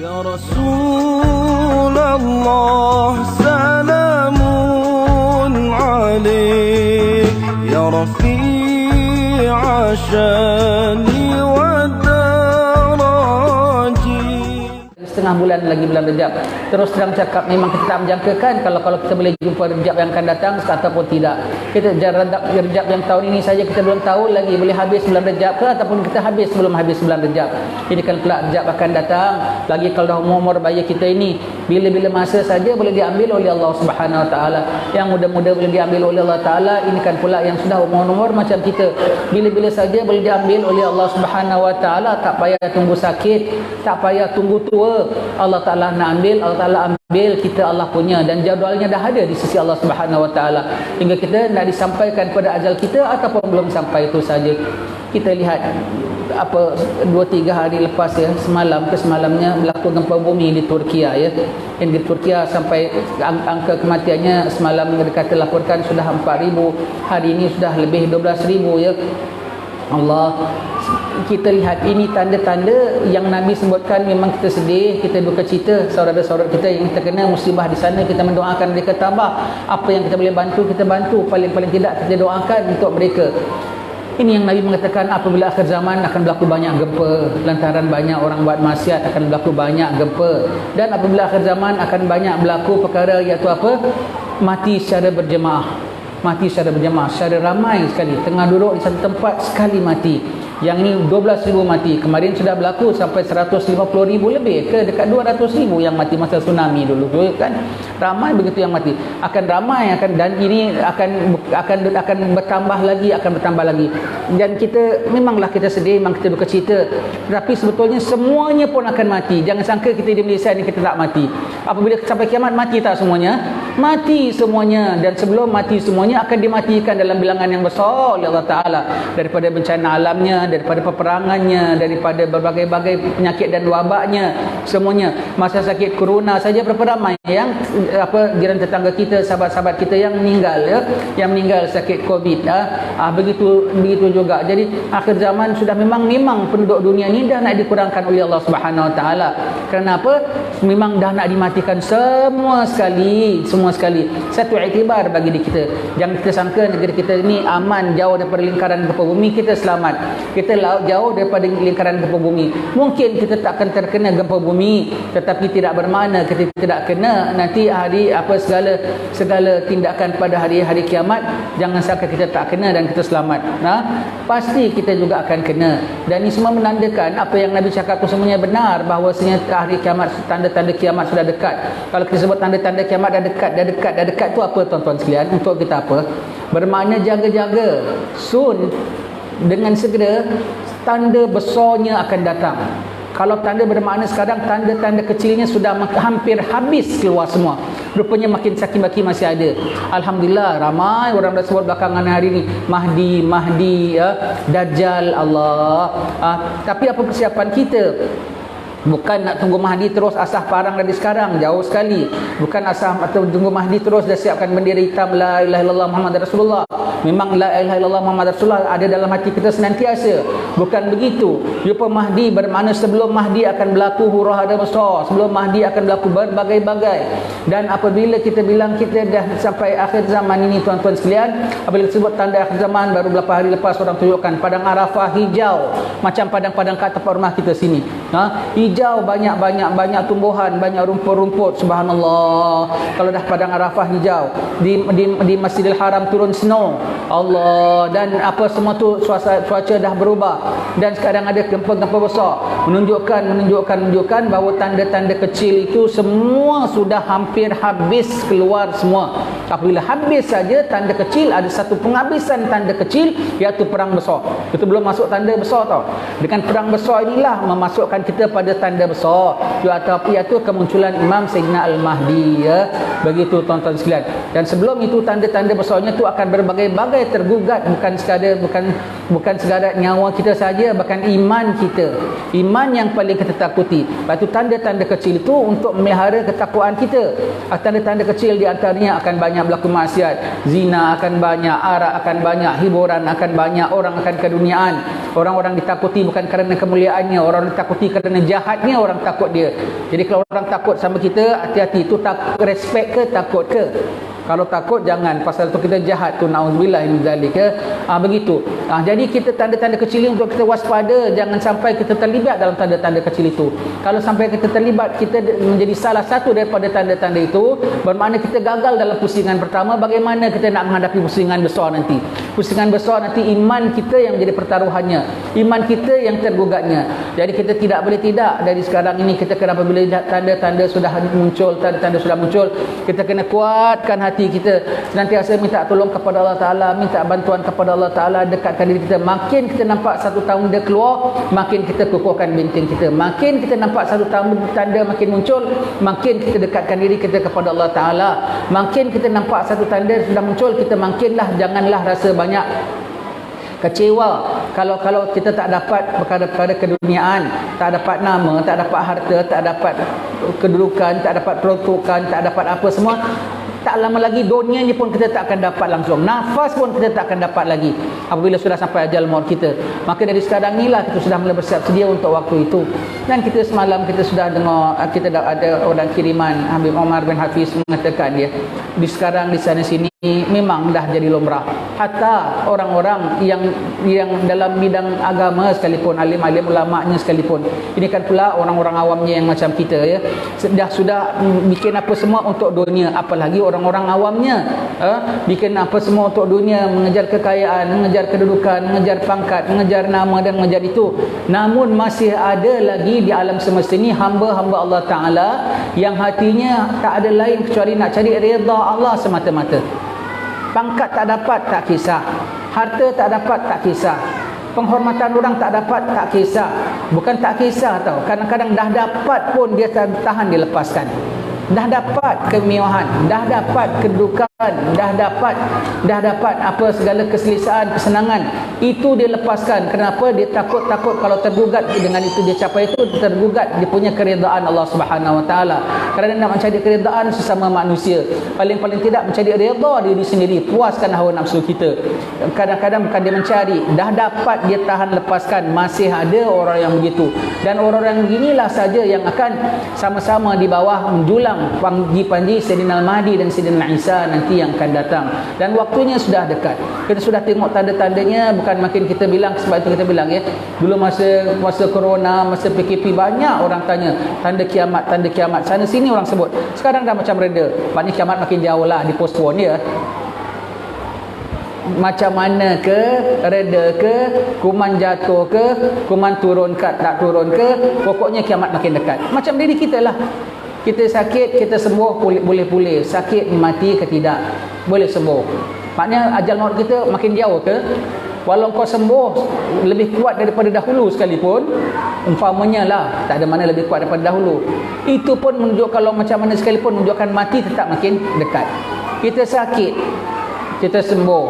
Ya Rasulullah salamun alaik ya Rafi'a syani wa daraji. Setengah bulan lagi bulan Rejab. Terus terang cakap memang kita tak menjangkakan kalau kita boleh jumpa Rejab yang akan datang ataupun tidak. Kita Rejab yang tahun ini saja kita belum tahu lagi boleh habis bulan Rejab ke ataupun kita habis sebelum habis bulan Rejab. Ini kan pula Rejab akan datang. Lagi kalau dah umur bayi kita ini bila-bila masa saja boleh diambil oleh Allah Subhanahu Wa Taala. Yang muda-muda boleh diambil oleh Allah Taala. Ini kan pula yang sudah umur-umur macam kita. Bila-bila saja boleh diambil oleh Allah Subhanahu Wa Taala. Tak payah tunggu sakit, tak payah tunggu tua. Allah Ta'ala nak ambil, Allah Ta'ala ambil, kita Allah punya, dan jadualnya dah ada di sisi Allah Subhanahu Wa Ta'ala. Hingga kita nak disampaikan pada ajal kita ataupun belum sampai itu saja. Kita lihat apa 2-3 hari lepas ya, semalamnya berlaku gempa bumi di Turki ya. Yang di Turki sampai angka kematiannya semalam mereka laporkan sudah 4,000, hari ini sudah lebih 12,000 ya. Allah, kita lihat ini tanda-tanda yang Nabi sebutkan. Memang kita sedih, kita duka cita saudara-saudara kita yang terkena musibah di sana. Kita mendoakan mereka tabah. Apa yang kita boleh bantu, kita bantu. Paling-paling tidak kita doakan untuk mereka. Ini yang Nabi mengatakan apabila akhir zaman akan berlaku banyak gempa, lantaran banyak orang buat maksiat akan berlaku banyak gempa. Dan apabila akhir zaman akan banyak berlaku perkara iaitu apa? Mati secara berjemaah. Mati secara berjamaah, secara ramai sekali, tengah duduk di satu tempat sekali mati. Yang ini 12,000 mati. Kemarin sudah berlaku sampai 150,000 lebih ke dekat 200,000 yang mati masa tsunami dulu kan. Ramai begitu yang mati. Akan ramai dan ini akan bertambah lagi, Dan kita memanglah kita sedih, memang kita duka cita. Tapi sebetulnya semuanya pun akan mati. Jangan sangka kita di Malaysia ni kita tak mati. Apabila sampai kiamat mati tak semuanya? Mati semuanya, dan sebelum mati semuanya akan dimatikan dalam bilangan yang besar oleh Allah Taala, daripada bencana alamnya, daripada peperangannya, daripada berbagai-bagai penyakit dan wabaknya, semuanya. Masa sakit corona saja berapa ramai yang jiran tetangga kita, sahabat-sahabat kita yang meninggal ya, yang meninggal sakit Covid begitu juga. Jadi akhir zaman sudah memang penduduk dunia ni dah nak dikurangkan oleh Allah Subhanahu Wa Taala. Kenapa? Memang dah nak dimatikan semua sekali. Satu iktibar bagi diri kita. Jangan kita sangka negeri kita ni aman, jauh daripada lingkaran gempa bumi, kita selamat. Kita jauh daripada lingkaran gempa bumi. Mungkin kita tak akan terkena gempa bumi, tetapi tidak bermakna kita tidak kena nanti segala tindakan pada hari-hari kiamat. Jangan sangka kita tak kena dan kita selamat. Pasti kita juga akan kena. Dan ini semua menandakan apa yang Nabi cakap itu semuanya benar, bahawasanya hari kiamat, tanda-tanda kiamat sudah dekat. Kalau kita sebut tanda-tanda kiamat dah dekat tu apa tuan-tuan sekalian? Untuk kita apa? Bermakna jaga-jaga. Soon, dengan segera tanda besarnya akan datang. Kalau tanda bermakna sekarang, tanda-tanda kecilnya sudah hampir habis keluar semua. Rupanya makin saki-maki masih ada. Alhamdulillah, ramai orang dah sebut belakangan hari ni Mahdi ya, Dajjal, Allah. Tapi apa persiapan kita? Bukan nak tunggu Mahdi terus asah parang dari sekarang, jauh sekali. Bukan asah atau tunggu Mahdi terus dah siapkan bendera hitam la ilaha illallah Muhammad Rasulullah. Memang la ilaha illallah Muhammad Rasulullah ada dalam hati kita senantiasa. Bukan begitu. Jumpa Mahdi bermakna sebelum Mahdi akan berlaku huru-hara besar, sebelum Mahdi akan berlaku berbagai-bagai. Dan apabila kita bilang kita dah sampai akhir zaman ini tuan-tuan sekalian, apabila disebut tanda akhir zaman, baru beberapa hari lepas orang tunjukkan padang Arafah hijau macam padang-padang kat tempat rumah kita sini. Hijau, banyak tumbuhan, banyak rumput-rumput, subhanallah. Kalau dah padang Arafah hijau, di Masjidil Haram turun snow, Allah, dan apa semua tu cuaca dah berubah. Dan sekarang ada gempa-gempa besar, menunjukkan bahawa tanda-tanda kecil itu semua sudah hampir habis keluar semua. Apabila habis saja tanda kecil, ada satu penghabisan tanda kecil, iaitu perang besar. Itu belum masuk tanda besar tau. Dengan perang besar inilah memasukkan kita pada tanda besar, iaitu kemunculan Imam Sayyidina Al-Mahdi ya. Begitu tuan-tuan sekalian. Dan sebelum itu tanda-tanda besarnya itu akan berbagai-bagai tergugat, bukan bukan sekadar nyawa kita saja, bahkan iman kita. Iman yang paling kita takuti. Lepas tu tanda-tanda kecil itu untuk memelihara ketakwaan kita. Tanda-tanda kecil di antaranya akan banyak berlaku maksiat, zina akan banyak, arak akan banyak, hiburan akan banyak, orang akan keduniaan. Orang-orang ditakuti bukan kerana kemuliaannya, orang ditakuti kerana jahatnya orang takut dia. Jadi kalau orang takut sama kita, hati-hati, itu respect ke takut ke? Kalau takut jangan, pasal tu kita jahat tu, na'udzubillah min zalika. Begitu. Jadi kita tanda-tanda kecil ini untuk kita waspada, jangan sampai kita terlibat dalam tanda-tanda kecil itu. Kalau sampai kita terlibat, kita menjadi salah satu daripada tanda-tanda itu, bermakna kita gagal dalam pusingan pertama. Bagaimana kita nak menghadapi pusingan besar nanti? Pusingan besar nanti iman kita yang menjadi pertaruhannya, iman kita yang tergugatnya. Jadi kita tidak boleh tidak dari sekarang ini, kita kena apabila tanda-tanda sudah muncul, tanda-tanda sudah muncul, kita kena kuatkan hati kita, senantiasa minta tolong kepada Allah Ta'ala, minta bantuan kepada Allah Ta'ala, dekatkan diri kita. Makin kita nampak satu tanda keluar, makin kita kukuhkan benteng kita. Makin kita nampak satu tanda makin muncul, makin kita dekatkan diri kita kepada Allah Ta'ala. Makin kita nampak satu tanda sudah muncul, kita makinlah, janganlah rasa banyak kecewa kalau kita tak dapat perkara-perkara keduniaan, tak dapat nama, tak dapat harta, tak dapat kedudukan, tak dapat peruntukan, tak dapat apa semua. Tak lama lagi dunia ni pun kita tak akan dapat langsung, nafas pun kita tak akan dapat lagi apabila sudah sampai ajal maut kita. Maka dari sekarang inilah kita sudah mula bersiap sedia untuk waktu itu. Dan kita semalam kita sudah dengar, kita dah ada orang kiriman Habib Omar bin Hafiz mengatakan dia di sekarang di sana sini memang dah jadi lumrah. Hatta orang-orang yang dalam bidang agama sekalipun, alim-alim ulama'nya sekalipun, ini kan pula orang-orang awamnya yang macam kita ya, sudah bikin apa semua untuk dunia, apalagi orang-orang awamnya bikin apa semua untuk dunia, mengejar kekayaan, mengejar kedudukan, mengejar pangkat, mengejar nama dan mengejar itu. Namun masih ada lagi di alam semesta ini hamba-hamba Allah Ta'ala yang hatinya tak ada lain kecuali nak cari redha Allah semata-mata. Pangkat tak dapat, tak kisah. Harta tak dapat, tak kisah. Penghormatan orang tak dapat, tak kisah. Bukan tak kisah tau, kadang-kadang dah dapat pun dia tahan dilepaskan. Dah dapat kemewahan, dah dapat kedudukan, dah dapat apa segala keselesaan, kesenangan, itu dia lepaskan. Kenapa? Dia takut kalau tergugat dengan itu, dia capai itu, tergugat dia punya keredaan Allah Subhanahu Wa Taala. Kerana nak mencari keredaan sesama manusia, paling tidak mencari redha diri sendiri, puaskan hawa nafsu kita. Kadang-kadang bukan dia mencari, dah dapat dia tahan lepaskan. Masih ada orang yang begitu, dan orang-orang beginilah saja yang akan sama-sama di bawah menjulang panji Sayyidina Al-Mahdi dan Sayyidina Isa nanti yang akan datang. Dan waktunya sudah dekat. Kita sudah tengok tanda-tandanya, bukan makin kita bilang. Sebab itu kita bilang ya, dulu masa corona, masa PKP, banyak orang tanya tanda kiamat, sana sini orang sebut. Sekarang dah macam reda, maknanya kiamat makin jauh lah, dipostpone ya. Macam mana ke, reda ke, kuman jatuh ke, kuman turun ke, tak turun ke, pokoknya kiamat makin dekat. Macam diri kita lah, kita sakit, kita sembuh, boleh pulih. Sakit, mati ke tidak, boleh sembuh. Maknanya ajal maut kita makin jauh ke? Walau kau sembuh lebih kuat daripada dahulu sekalipun, umpamanya lah, tak ada mana lebih kuat daripada dahulu, itu pun menunjukkan, kalau macam mana sekalipun, menunjukkan mati tetap makin dekat. Kita sakit, kita sembuh,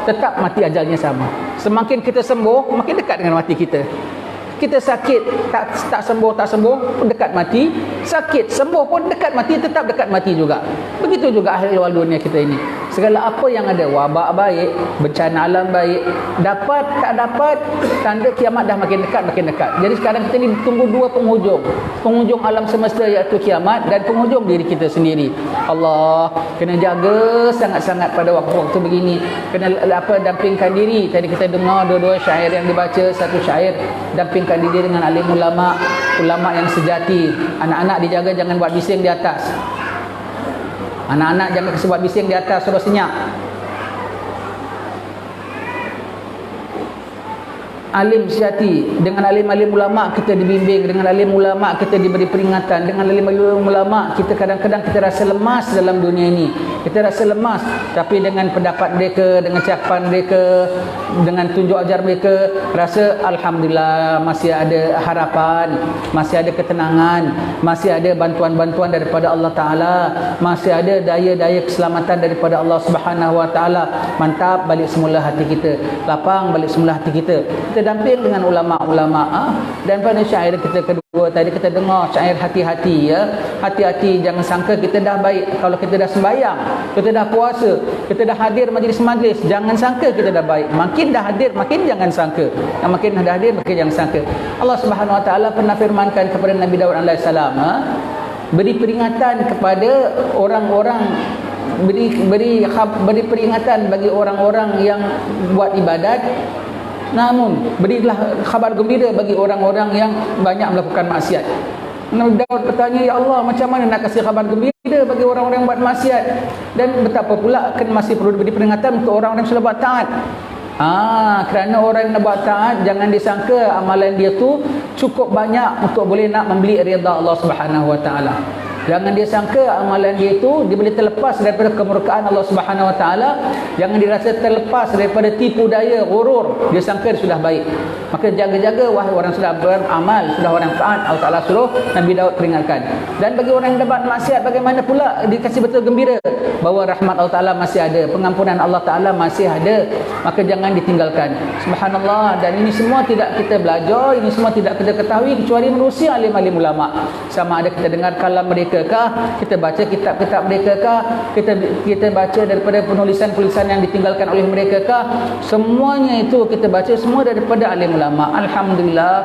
tetap mati ajalnya sama. Semakin kita sembuh, makin dekat dengan mati kita. Kita sakit, tak sembuh, dekat mati. Sakit, sembuh pun dekat mati, tetap dekat mati juga. Begitu juga ahli wal dunia kita ini. Segala apa yang ada, wabak baik, bencana alam baik, dapat, tak dapat, tanda kiamat dah makin dekat. Jadi sekarang kita ni tunggu dua penghujung. Penghujung alam semesta iaitu kiamat, dan penghujung diri kita sendiri. Allah, kena jaga sangat-sangat pada waktu-waktu begini. Kena dampingkan diri. Tadi kita dengar dua-dua syair yang dibaca, satu syair dampingkan diri dengan alim ulama yang sejati. Anak-anak dijaga jangan buat bising di atas. Anak-anak jangan buat bising di atas, suruh senyap. alim sejati. Dengan alim-alim ulama kita dibimbing, dengan alim ulama kita diberi peringatan, dengan alim-alim ulama kita kadang-kadang kita rasa lemas dalam dunia ini, kita rasa lemas. Tapi dengan pendapat mereka, dengan cakapan mereka, dengan tunjuk ajar mereka, rasa alhamdulillah masih ada harapan, masih ada ketenangan, masih ada bantuan-bantuan daripada Allah Ta'ala, masih ada daya-daya keselamatan daripada Allah Subhanahu Wa Ta'ala. Mantap balik semula hati kita, lapang balik semula hati kita. Kita damping dengan ulama-ulama. Dan pada syair kita kedua tadi kita dengar syair hati-hati, ya. Hati-hati, jangan sangka kita dah baik kalau kita dah sembahyang, kita dah puasa, kita dah hadir majlis-majlis, jangan sangka kita dah baik. Makin dah hadir makin jangan sangka, makin dah hadir makin jangan sangka. Allah Subhanahu Wa Ta'ala pernah firmankan kepada Nabi Daud alaihi salam, beri peringatan kepada orang-orang, beri peringatan bagi orang-orang yang buat ibadat, namun berilah khabar gembira bagi orang-orang yang banyak melakukan maksiat. Nabi Daud bertanya, ya Allah, macam mana nak kasih khabar gembira bagi orang-orang yang buat maksiat, dan betapa pula masih perlu diberi peringatan untuk orang-orang yang sudah buat taat. Kerana orang yang nak buat taat, jangan disangka amalan dia tu cukup banyak untuk boleh nak membeli redha Allah Subhanahu Wa Ta'ala. Jangan dia sangka amalan dia itu dia boleh terlepas daripada kemurkaan Allah Subhanahu Wa Ta'ala. Jangan dirasa terlepas daripada tipu daya, ghurur. Dia sangka dia sudah baik. Maka jaga-jaga wahai orang sudah beramal, sudah orang taat. Allah Ta'ala suruh Nabi Daud peringatkan. Dan bagi orang yang dapat maksiat, bagaimana pula dikasih betul gembira bahawa rahmat Allah Ta'ala masih ada, pengampunan Allah Ta'ala masih ada. Maka jangan ditinggalkan. Subhanallah. Dan ini semua tidak kita belajar, ini semua tidak kita ketahui kecuali menerusi alim-alim ulama. Sama ada kita dengar kalam mereka kah, kita baca kitab-kitab mereka kah, kita baca daripada penulisan-penulisan yang ditinggalkan oleh mereka kah, semuanya itu kita baca semua daripada alim ulama. Alhamdulillah.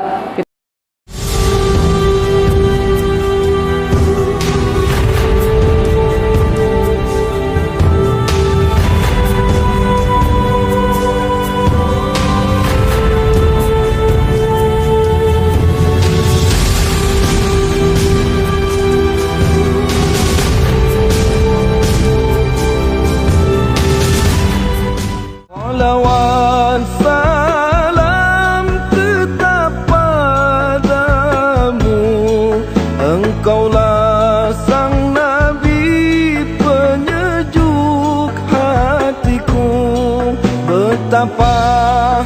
Salawat salam tetap padamu, Engkaulah sang Nabi penyejuk hatiku. Betapa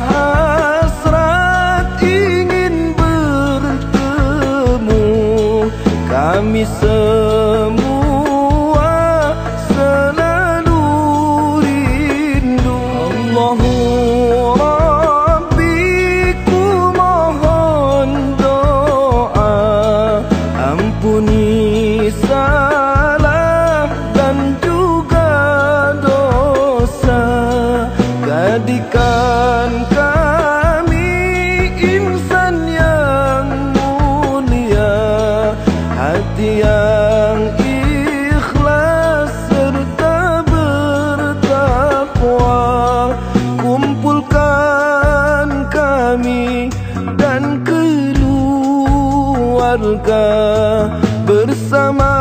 hasrat ingin bertemu kami semua selalu rindu. Allahu Rabbi, ku mohon doa, ampuni salah dan juga dosa. Jadikan kami insan yang mulia, hati yang ikhlas serta bertakwa. Kumpulkan kami dan keluarga bersama